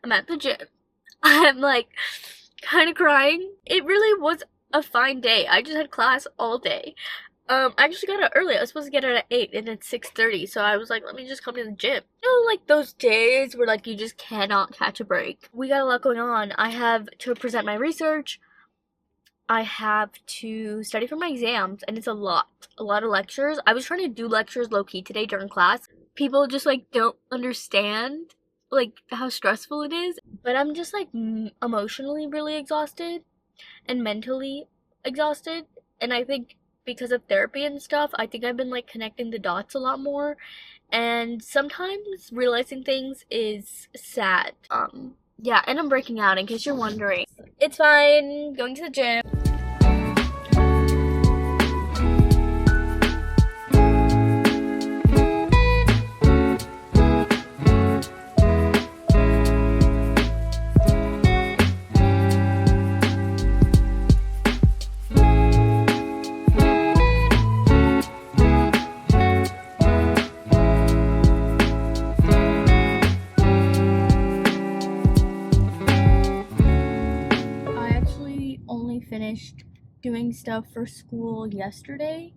I'm at the gym. I'm like kind of crying. It really was a fine day. I just had class all day. I actually got out early. I was supposed to get out at 8 and it's 6:30, so I was like, let me just come to the gym. You know, like those days where like you just cannot catch a break. We got a lot going on. I have to present my research. I have to study for my exams, and it's a lot of lectures. I was trying to do lectures low-key today during class. People just like don't understand like how stressful it is, but I'm just like emotionally really exhausted and mentally exhausted, and I think because of therapy and stuff, I think I've been like connecting the dots a lot more, and sometimes realizing things is sad. Yeah, and I'm breaking out in case you're wondering. It's fine, going to the gym. Finished doing stuff for school yesterday.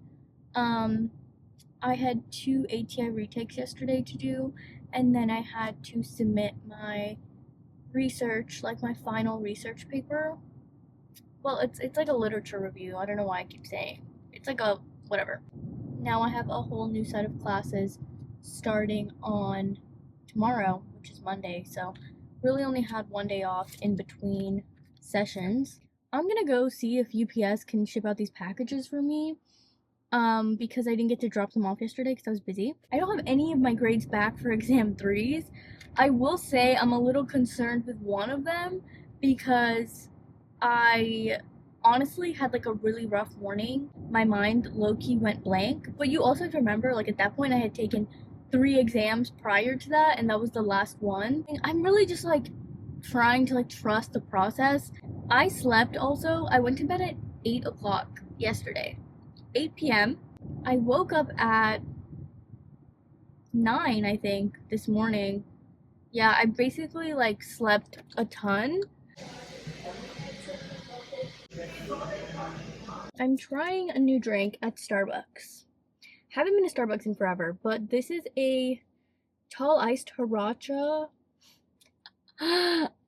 I had 2 ATI retakes yesterday to do, and then I had to submit my research, like my final research paper. Well, it's like a literature review. I don't know why I keep saying. It's like a whatever. Now I have a whole new set of classes starting on tomorrow, which is Monday, so really only had one day off in between sessions. I'm gonna go see if UPS can ship out these packages for me, because I didn't get to drop them off yesterday because I was busy. I don't have any of my grades back for exam 3s. I will say I'm a little concerned with one of them because I honestly had like a really rough morning. My mind low-key went blank, but you also have to remember, like at that point I had taken 3 exams prior to that, and that was the last one. I'm really just like trying to like trust the process. I slept also. I went to bed at 8 o'clock yesterday. 8 p.m. I woke up at 9, I think, this morning. Yeah, I basically like slept a ton. I'm trying a new drink at Starbucks. Haven't been to Starbucks in forever, but this is a tall iced sriracha.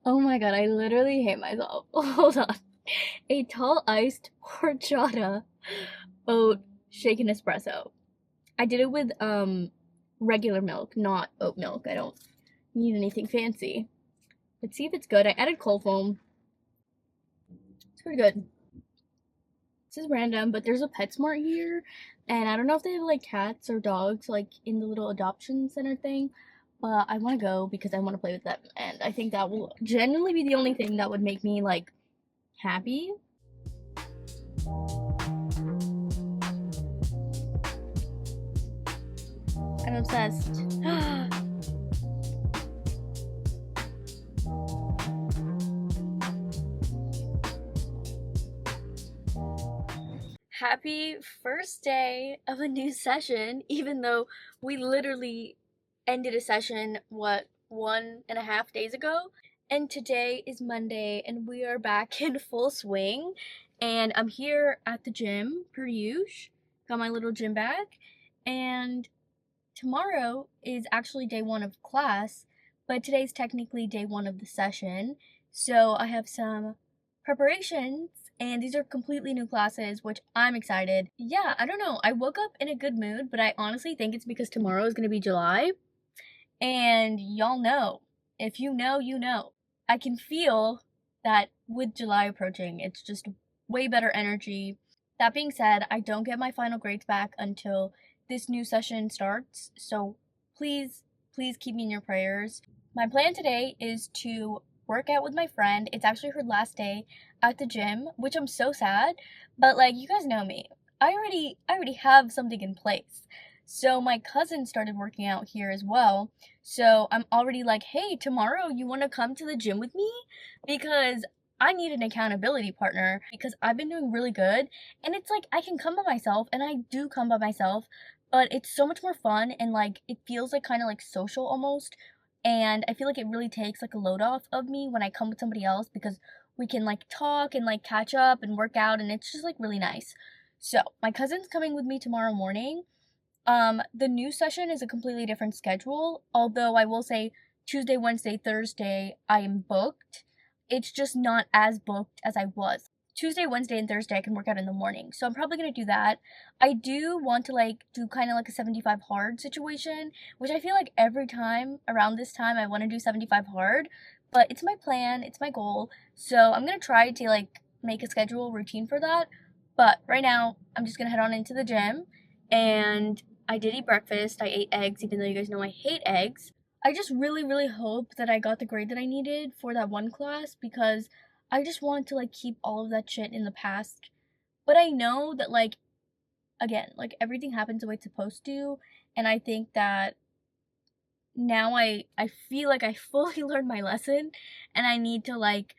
Oh my god, I literally hate myself. Hold on. A tall iced horchata oat shaken espresso. I did it with regular milk, not oat milk. I don't need anything fancy. Let's see if it's good. I added cold foam. It's pretty good. This is random, but there's a PetSmart here, and I don't know if they have like cats or dogs like in the little adoption center thing, but I want to go because I want to play with them, and I think that will genuinely be the only thing that would make me like happy. I'm obsessed. Happy first day of a new session, even though we literally ended a session, what, 1.5 days ago? And today is Monday, and we are back in full swing, and I'm here at the gym, per usual. Got my little gym bag, and tomorrow is actually day 1 of class, but today's technically day 1 of the session, so I have some preparations, and these are completely new classes, which I'm excited. Yeah, I don't know, I woke up in a good mood, but I honestly think it's because tomorrow is going to be July, and y'all know, if you know, you know. I can feel that with July approaching, it's just way better energy. That being said, I don't get my final grades back until this new session starts, so please keep me in your prayers. My plan today is to work out with my friend. It's actually her last day at the gym, which I'm so sad, but like, you guys know me. I already have something in place. So my cousin started working out here as well. So I'm already like, hey, tomorrow you want to come to the gym with me? Because I need an accountability partner, because I've been doing really good, and it's like I can come by myself, and I do come by myself, but it's so much more fun, and like it feels like kind of like social almost and I feel like it really takes like a load off of me when I come with somebody else, because we can like talk and like catch up and work out, and it's just like really nice. So my cousin's coming with me tomorrow morning. The new session is a completely different schedule, although I will say Tuesday, Wednesday, Thursday I am booked. It's just not as booked as I was. Tuesday, Wednesday, and Thursday I can work out in the morning, so I'm probably gonna do that. I do want to like do kind of like a 75 hard situation, which I feel like every time around this time I want to do 75 hard, but it's my plan, it's my goal, so I'm gonna try to like make a schedule routine for that. But right now I'm just gonna head on into the gym, and I did eat breakfast. I ate eggs, even though you guys know I hate eggs. I just really, really hope that I got the grade that I needed for that one class, because I just want to like keep all of that shit in the past. But I know that like, again, like everything happens the way it's supposed to, and I think that now I feel like I fully learned my lesson, and I need to like,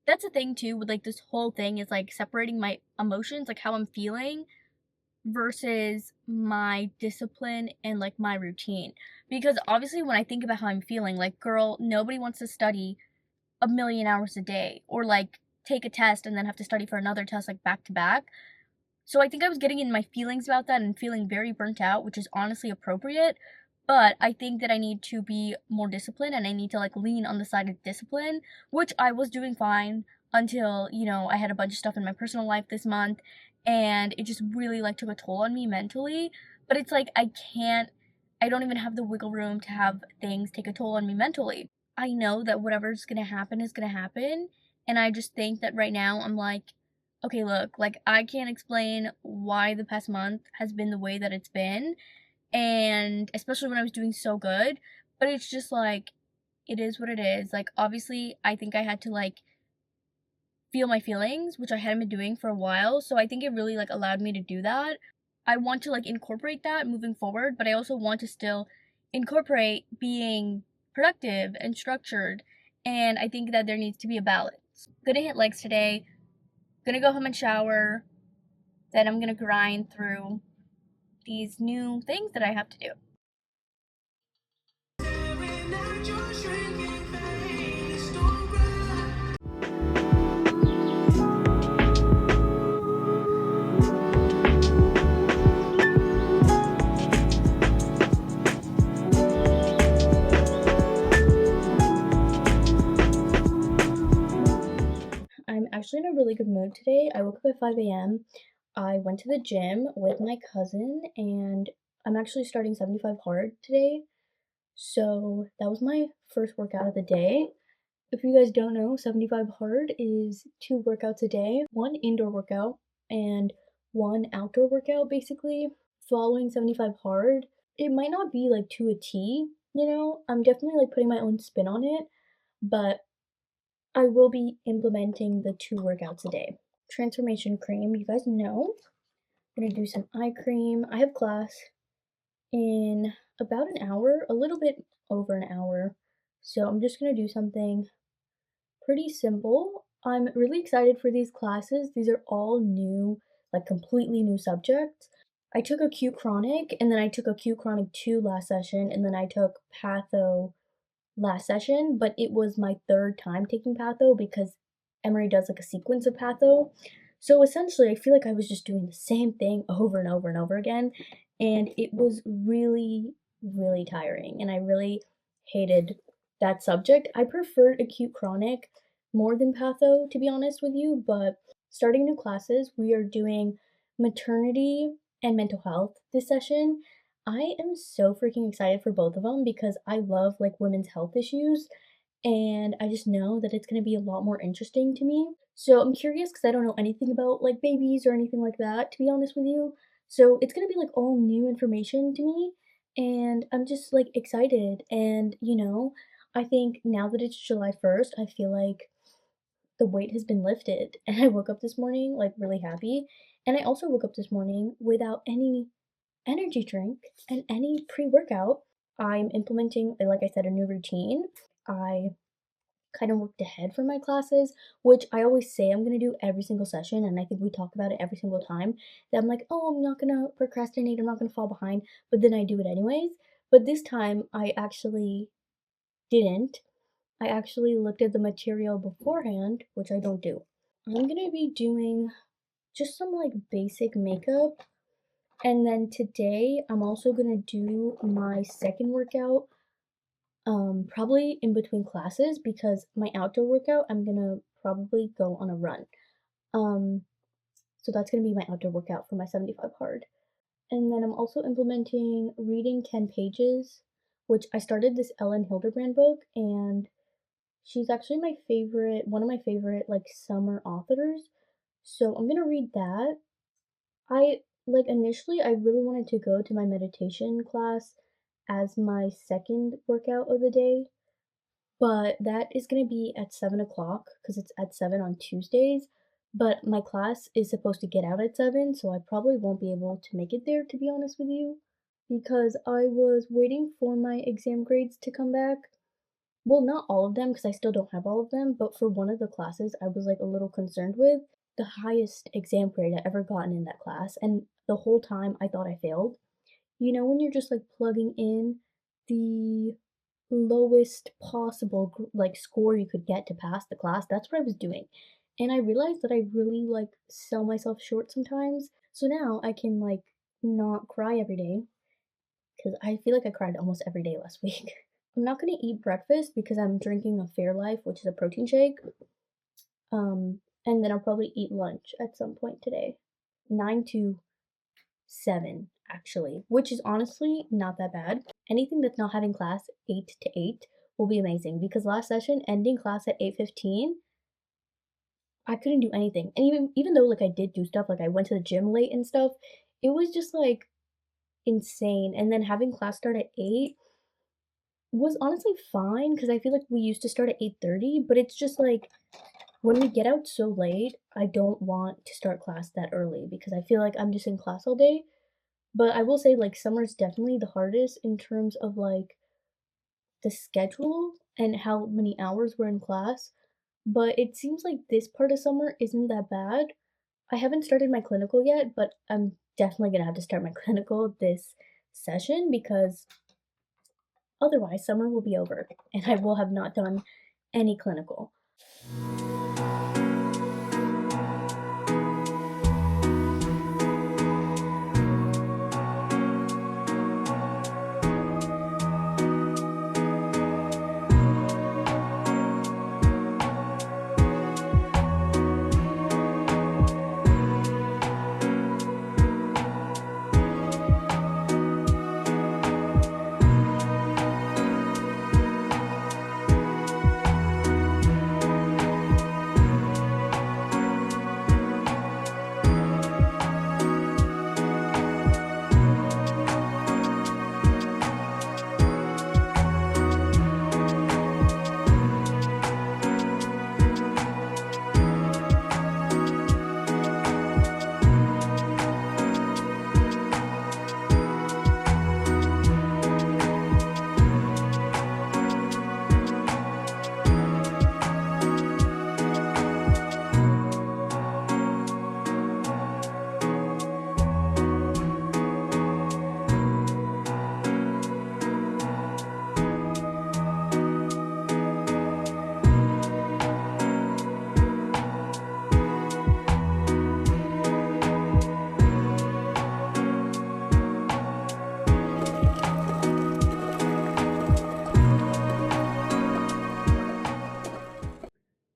that's the thing too with like this whole thing, is like separating my emotions, like how I'm feeling, versus my discipline and like my routine. Because obviously when I think about how I'm feeling, like, girl, nobody wants to study a million hours a day, or like take a test and then have to study for another test like back to back. So I think I was getting in my feelings about that and feeling very burnt out, which is honestly appropriate. But I think that I need to be more disciplined, and I need to like lean on the side of discipline, which I was doing fine until, you know, I had a bunch of stuff in my personal life this month, and it just really like took a toll on me mentally. But it's like I don't even have the wiggle room to have things take a toll on me mentally. I know that whatever's gonna happen is gonna happen, and I just think that right now I'm like, okay, look, like I can't explain why the past month has been the way that it's been, and especially when I was doing so good, but it's just like, it is what it is. Like, obviously, I think I had to like feel my feelings, which I hadn't been doing for a while, so I think it really like allowed me to do that. I want to like incorporate that moving forward, but I also want to still incorporate being productive and structured, and I think that there needs to be a balance. Gonna hit legs today, gonna go home and shower, then I'm gonna grind through these new things that I have to do. I'm actually in a really good mood today. I woke up at 5 a.m. I went to the gym with my cousin, and I'm actually starting 75 hard today. So that was my first workout of the day. If you guys don't know, 75 hard is 2 workouts a day, 1 indoor workout and 1 outdoor workout basically. Following 75 hard, it might not be like to a T, you know? I'm definitely like putting my own spin on it, but I will be implementing the 2 workouts a day. Transformation cream, you guys know. I'm gonna do some eye cream. I have class in about an hour, a little bit over an hour. So I'm just gonna do something pretty simple. I'm really excited for these classes. These are all new, like completely new subjects. I took acute chronic, and then I took acute chronic 2 last session, and then I took patho last session, but it was my 3rd time taking patho because Emory does like a sequence of patho. So essentially, I feel like I was just doing the same thing over and over and over again, and it was really, really tiring, and I really hated that subject. I preferred acute chronic more than patho, to be honest with you, but starting new classes, we are doing maternity and mental health this session. I am so freaking excited for both of them because I love like women's health issues, and I just know that it's going to be a lot more interesting to me. So I'm curious because I don't know anything about like babies or anything like that, to be honest with you. So it's going to be like all new information to me, and I'm just like excited. And I think now that it's July 1st, I feel like the weight has been lifted. And I woke up this morning like really happy. And I also woke up this morning without any energy drink and any pre workout. I'm implementing, like I said, a new routine. I kind of worked ahead for my classes, which I always say I'm gonna do every single session, and I think we talk about it every single time. That I'm like, oh, I'm not gonna procrastinate, I'm not gonna fall behind, but then I do it anyways. But this time, I actually didn't. I actually looked at the material beforehand, which I don't do. I'm gonna be doing just some like basic makeup, and then today I'm also gonna do my second workout, probably in between classes, because my outdoor workout I'm gonna probably go on a run. So that's gonna be my outdoor workout for my 75 hard. And then I'm also implementing reading 10 pages, which I started this Ellen Hilderbrand book, and she's actually my favorite, one of my favorite like summer authors. So I'm gonna read that. Initially I really wanted to go to my meditation class as my second workout of the day, but that is gonna be at 7 o'clock because it's at 7 on Tuesdays. But my class is supposed to get out at 7, so I probably won't be able to make it there, to be honest with you, because I was waiting for my exam grades to come back. Well, not all of them, because I still don't have all of them, but for one of the classes I was like a little concerned with the highest exam grade I ever gotten in that class, and the whole time I thought I failed. You know, when you're just like plugging in the lowest possible like score you could get to pass the class, that's what I was doing. And I realized that I really like sell myself short sometimes. So now I can like not cry every day, because I feel like I cried almost every day last week. I'm not gonna eat breakfast because I'm drinking a Fairlife, which is a protein shake. And then I'll probably eat lunch at some point today. 9 to 7, actually, which is honestly not that bad. Anything that's not having class 8 to 8 will be amazing, because last session, ending class at 8:15, I couldn't do anything. And even though like I did do stuff, like I went to the gym late and stuff, it was just like insane. And then having class start at 8 was honestly fine, because I feel like we used to start at 8:30, but it's just like when we get out so late, I don't want to start class that early because I feel like I'm just in class all day. But I will say, like, summer's definitely the hardest in terms of like the schedule and how many hours we're in class. But it seems like this part of summer isn't that bad. I haven't started my clinical yet, but I'm definitely gonna have to start my clinical this session, because otherwise summer will be over and I will have not done any clinical.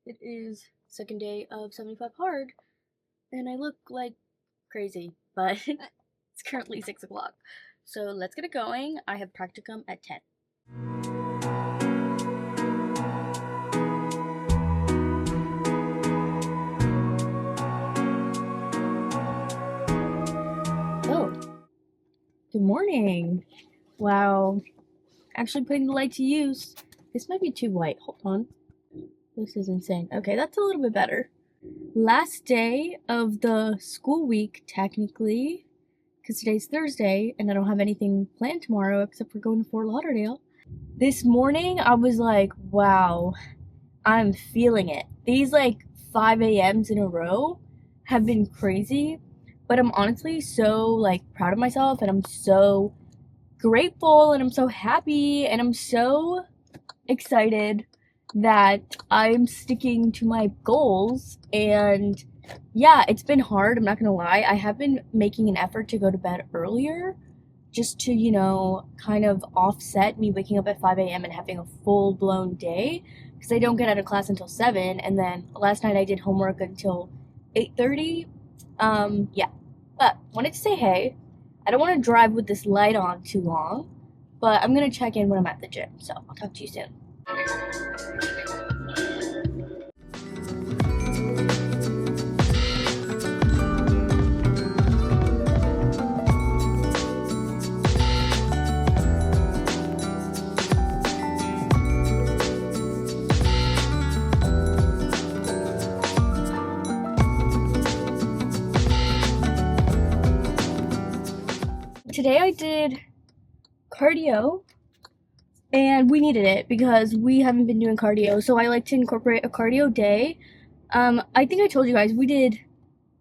It is second day of 75 hard, and I look like crazy, but it's currently 6 o'clock. So let's get it going. I have practicum at 10. Oh, good morning. Wow, actually putting the light to use. This might be too white. Hold on. This is insane. Okay, that's a little bit better. Last day of the school week, technically, because today's Thursday and I don't have anything planned tomorrow except for going to Fort Lauderdale. This morning, I was like, wow, I'm feeling it. These like 5 a.m.s in a row have been crazy, but I'm honestly so like proud of myself, and I'm so grateful, and I'm so happy, and I'm so excited that I'm sticking to my goals, and yeah, it's been hard, I'm not gonna lie. I have been making an effort to go to bed earlier just to, you know, kind of offset me waking up at 5 a.m. and having a full-blown day because I don't get out of class until 7, and then last night I did homework until 8:30. Yeah, but wanted to say hey. I don't want to drive with this light on too long, but I'm gonna check in when I'm at the gym, so I'll talk to you soon. Today I did cardio, and we needed it because we haven't been doing cardio, so I like to incorporate a cardio day. I think I told you guys, we did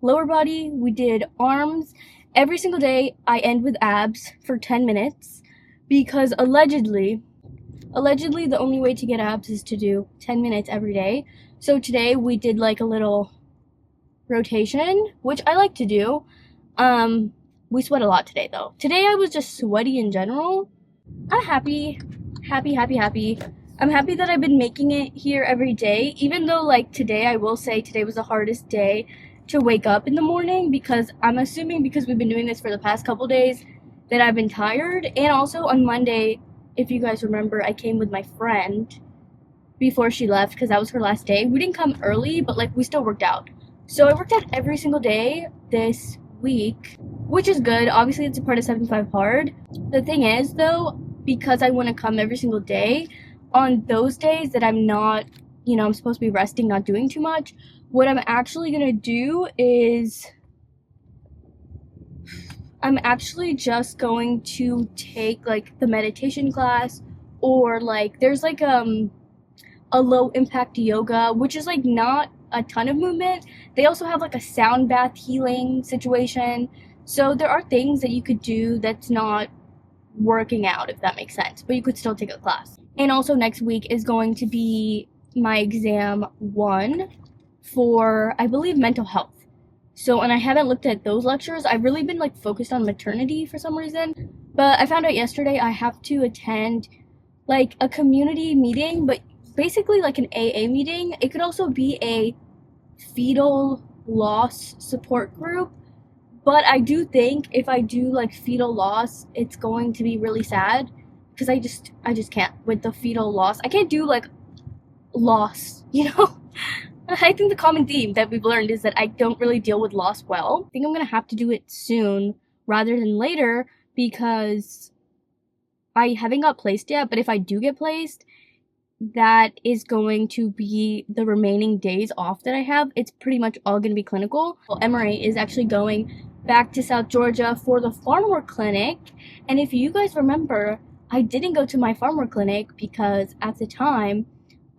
lower body, we did arms. Every single day I end with abs for 10 minutes because allegedly the only way to get abs is to do 10 minutes every day. So today we did like a little rotation, which I like to do. We sweat a lot today though. Today I was just sweaty in general. I'm happy. I'm happy that I've been making it here every day, even though like today, I will say today was the hardest day to wake up in the morning because I'm assuming because we've been doing this for the past couple days that I've been tired. And also on Monday, if you guys remember, I came with my friend before she left because that was her last day. We didn't come early, but like we still worked out. So I worked out every single day this week, which is good. Obviously it's a part of 75 hard. The thing is though, because I want to come every single day, on those days that I'm not, you know, I'm supposed to be resting, not doing too much, what I'm actually gonna do is I'm actually just going to take like the meditation class, or like there's like a low impact yoga, which is like not a ton of movement. They also have like a sound bath healing situation. So there are things that you could do that's not working out, if that makes sense, but you could still take a class. And also next week is going to be my exam 1 for, I believe, mental health. So, and I haven't looked at those lectures. I've really been like focused on maternity for some reason, but I found out yesterday I have to attend like a community meeting, but basically like an AA meeting. It could also be a fetal loss support group. But I do think if I do like fetal loss, it's going to be really sad because I just can't with the fetal loss. I can't do like loss, you know? I think the common theme that we've learned is that I don't really deal with loss well. I think I'm gonna have to do it soon rather than later because I haven't got placed yet, but if I do get placed, that is going to be the remaining days off that I have. It's pretty much all going to be clinical. Well, Emory is actually going back to South Georgia for the farm work clinic, and if you guys remember, I didn't go to my farm work clinic because at the time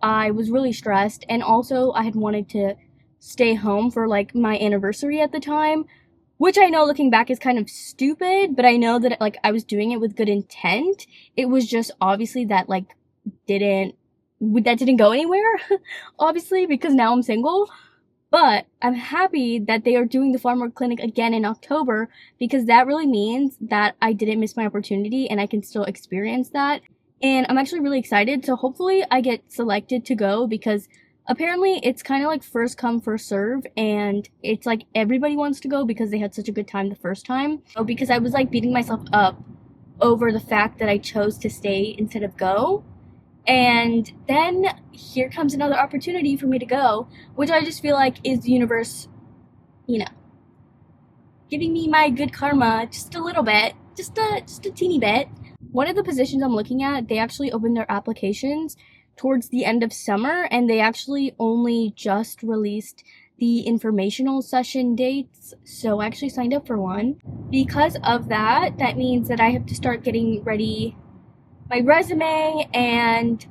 I was really stressed, and also I had wanted to stay home for like my anniversary at the time, which I know looking back is kind of stupid, but I know that like I was doing it with good intent. It was just obviously that like didn't go anywhere, obviously, because now I'm single. But I'm happy that they are doing the farm work clinic again in October because that really means that I didn't miss my opportunity and I can still experience that. And I'm actually really excited. So hopefully I get selected to go because apparently it's kind of like first come, first serve. And it's like everybody wants to go because they had such a good time the first time. So because I was like beating myself up over the fact that I chose to stay instead of go. And then here comes another opportunity for me to go, which I just feel like is the universe, you know, giving me my good karma just a little bit, just a teeny bit. One of the positions I'm looking at, they actually opened their applications towards the end of summer, and they actually only just released the informational session dates, so I actually signed up for one. Because of that, that means that I have to start getting ready my resume and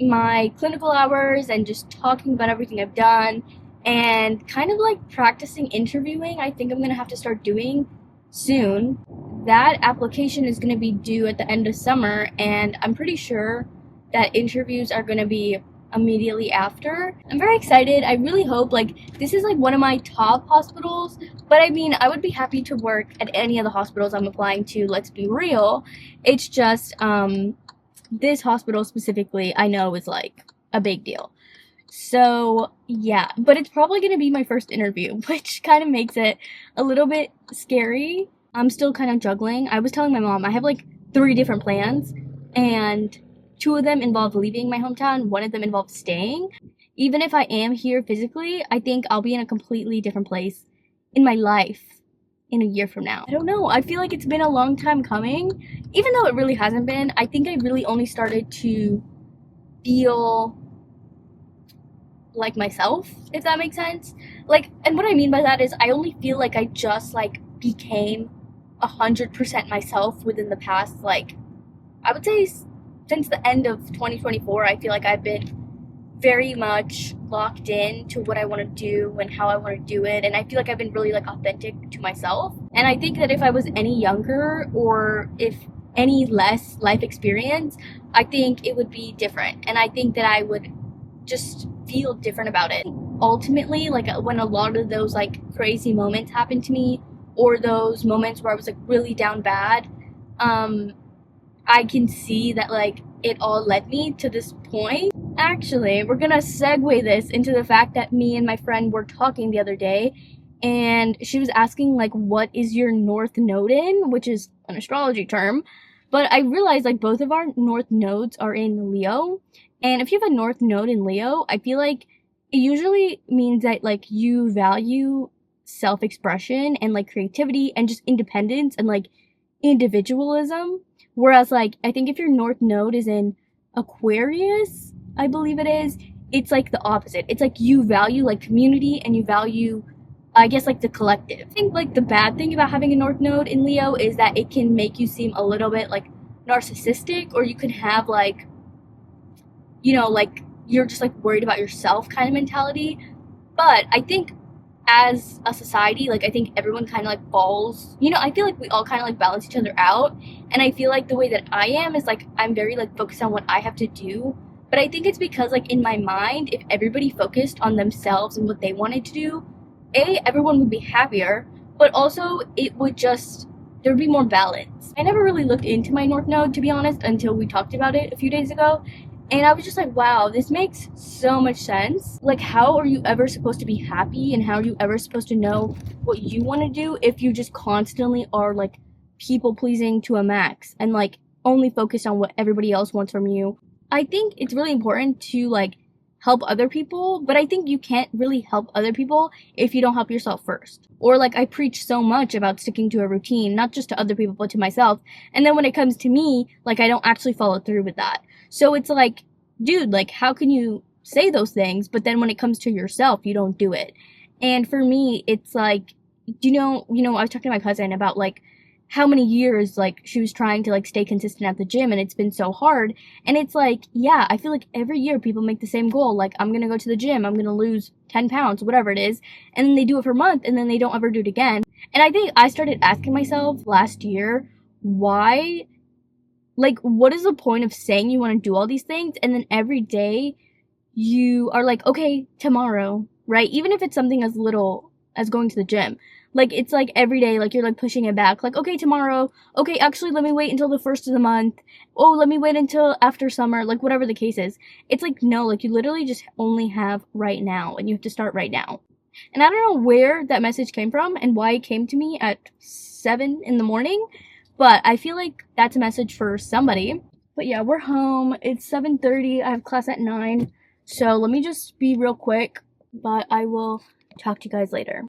my clinical hours and just talking about everything I've done and kind of like practicing interviewing. I think I'm gonna have to start doing soon. That application is gonna be due at the end of summer, and I'm pretty sure that interviews are gonna be immediately after. I'm very excited. I really hope, like, this is like one of my top hospitals, but I mean, I would be happy to work at any of the hospitals I'm applying to, let's be real. It's just this hospital specifically I know is like a big deal. So yeah, but it's probably gonna be my first interview, which kind of makes it a little bit scary. I'm still kind of juggling. I was telling my mom I have like 3 different plans, and 2 of them involve leaving my hometown, 1 of them involves staying. Even if I am here physically, I think I'll be in a completely different place in my life in a year from now. I don't know. I feel like it's been a long time coming. Even though it really hasn't been, I think I really only started to feel like myself, if that makes sense. Like, and what I mean by that is I only feel like I just like became 100% myself within the past, like, I would say since the end of 2024. I feel like I've been very much locked in to what I want to do and how I want to do it, and I feel like I've been really like authentic to myself. And I think that if I was any younger, or if any less life experience, I think it would be different, and I think that I would just feel different about it. Ultimately, like, when a lot of those like crazy moments happened to me, or those moments where I was like really down bad, I can see that like it all led me to this point. Actually, we're gonna segue this into the fact that me and my friend were talking the other day, and she was asking like, what is your north node in, which is an astrology term. But I realized like both of our north nodes are in Leo, and if you have a north node in Leo, I feel like it usually means that like you value self-expression and like creativity and just independence and like individualism. Whereas like I think if your north node is in Aquarius, I believe it is, it's like the opposite. It's like you value like community, and you value, I guess, like the collective. I think like the bad thing about having a north node in Leo is that it can make you seem a little bit like narcissistic, or you can have like, you know, like you're just like worried about yourself kind of mentality. But I think as a society, like I think everyone kind of like falls, you know, I feel like we all kind of like balance each other out. And I feel like the way that I am is like I'm very like focused on what I have to do. But I think it's because like in my mind, if everybody focused on themselves and what they wanted to do, everyone would be happier, but also it would just, there would be more balance. I never really looked into my north node, to be honest, until we talked about it a few days ago. And I was just like, wow, this makes so much sense. Like, how are you ever supposed to be happy, and how are you ever supposed to know what you want to do if you just constantly are like people pleasing to a max and like only focused on what everybody else wants from you? I think it's really important to like help other people, but I think you can't really help other people if you don't help yourself first. Or like I preach so much about sticking to a routine, not just to other people but to myself, and then when it comes to me, like I don't actually follow through with that. So it's like, dude, like how can you say those things, but then when it comes to yourself, you don't do it? And for me, it's like, you know, I was talking to my cousin about like how many years like she was trying to like stay consistent at the gym, and it's been so hard. And it's like, yeah, I feel like every year people make the same goal, like I'm gonna go to the gym, I'm gonna lose 10 pounds, whatever it is, and then they do it for a month and then they don't ever do it again. And I think I started asking myself last year, why, like, what is the point of saying you want to do all these things and then every day you are like, okay, tomorrow, right? Even if it's something as little as going to the gym. Like, it's like every day, like, you're like pushing it back. Like, okay, tomorrow. Okay, actually, let me wait until the first of the month. Oh, let me wait until after summer. Like, whatever the case is. It's like, no, like, you literally just only have right now, and you have to start right now. And I don't know where that message came from and why it came to me at 7 in the morning, but I feel like that's a message for somebody. But yeah, we're home. It's 7:30. I have class at 9. So let me just be real quick, but I will talk to you guys later.